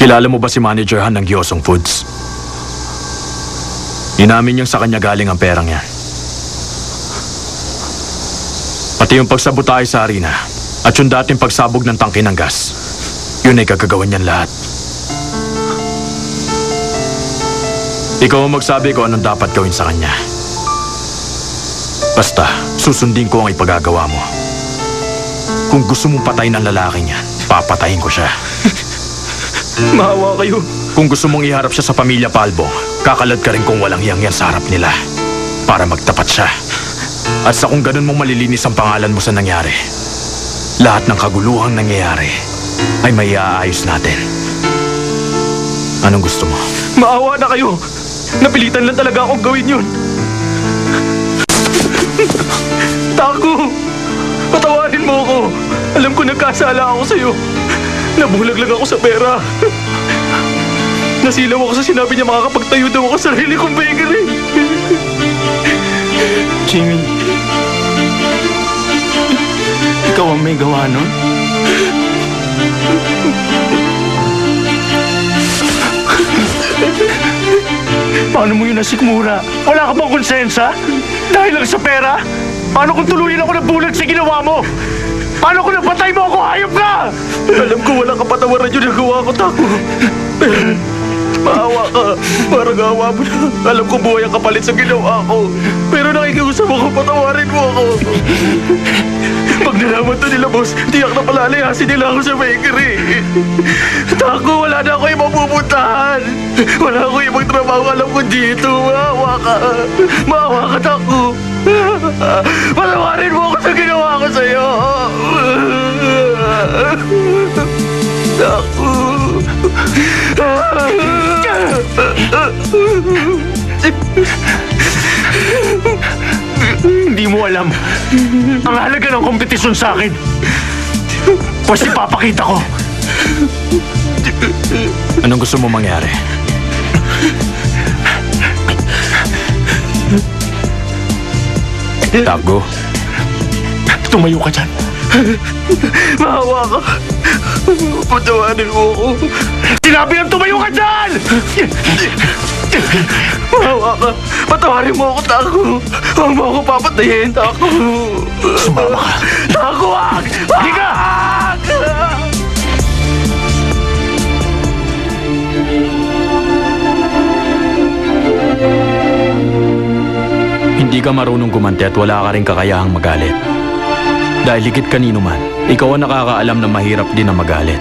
Kilala mo ba si Manager Han ng Gyosong Foods? Inamin niyang sa kanya galing ang perang yan. Pati yung pagsabotahe sa arena at yung dating pagsabog ng tangke ng gas, yun ay kagagawan niyan lahat. Ikaw ang magsabi ko anong dapat gawin sa kanya. Basta, susundin ko ang ipagagawa mo. Kung gusto mong patayin ang lalaking yan, papatayin ko siya. Maawa kayo. Kung gusto mong iharap siya sa pamilya Palbong, kakalad ka rin kung walang hiyang yan sa harap nila para magtapat siya. At sa kung ganun mong malilinis ang pangalan mo sa nangyari, lahat ng kaguluhang nangyayari ay may iaayos natin. Anong gusto mo? Maawa na kayo. Napilitan lang talaga akong gawin yun. Taco, patawarin mo ako. Alam ko nagkasala ako sa'yo. Nabulag lang ako sa pera. Nasilaw ako sa sinabi niya makakapagtayo daw ako sa sarili kong bakery. Jimmy, ikaw ang may gawa nun? Paano mo yun nasikmura? Wala ka bang konsensya? Dahil lang sa pera? Paano kung tuluyan ako nabulag sa ginawa mo? Paano kung napatay mo ako? Hayop ka! Alam ko wala ka patawaran yung nagawa ko, Taco. Maawa ka. Parang awa mo na. Alam ko buhay ang kapalit sa ginawa ko. Pero nakikiusap ako, patawarin mo ako. Pag nalaman to nila, boss, tiyak na palalayasin nila ako sa bakery. Taco, wala na ako ibang pupuntahan. Wala ako ibang trabaho, alam ko dito. Maawa ka. Maawa ka, Taco. Patawarin mo ako sa ginawa ko sa'yo. Taco. Hindi mo alam ang halaga ng kompetisyon sa akin. Basta ipapakita ko. Anong gusto mo mangyari? Tago? Tumayo ka dyan. Maawa ka. Patawarin mo ako. Sinabi lang tumayo ka dyan! Maawa ka. Patawarin mo ako, Taco. Huwag mo ako papatayin, Taco. Sumama ka. Taco, wag! Hindi ka! Hindi ka marunong gumanti at wala ka rin kakayahang magalit. Dahil higit kanino man, ikaw ang nakakaalam na mahirap din na magalit.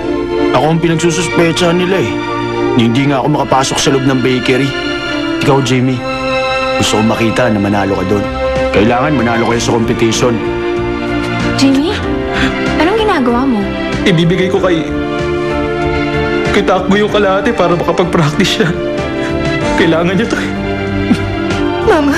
Ako ang pinagsususpechahan nila eh. Hindi nga ako makapasok sa loob ng bakery. Ikaw, Jamie, gusto ko makita na manalo ka doon. Kailangan manalo kayo sa competition. Jamie, anong ginagawa mo? Ibibigay ko kay Taco yung kalahati para makapag-practice siya. Kailangan niya to eh. Mama,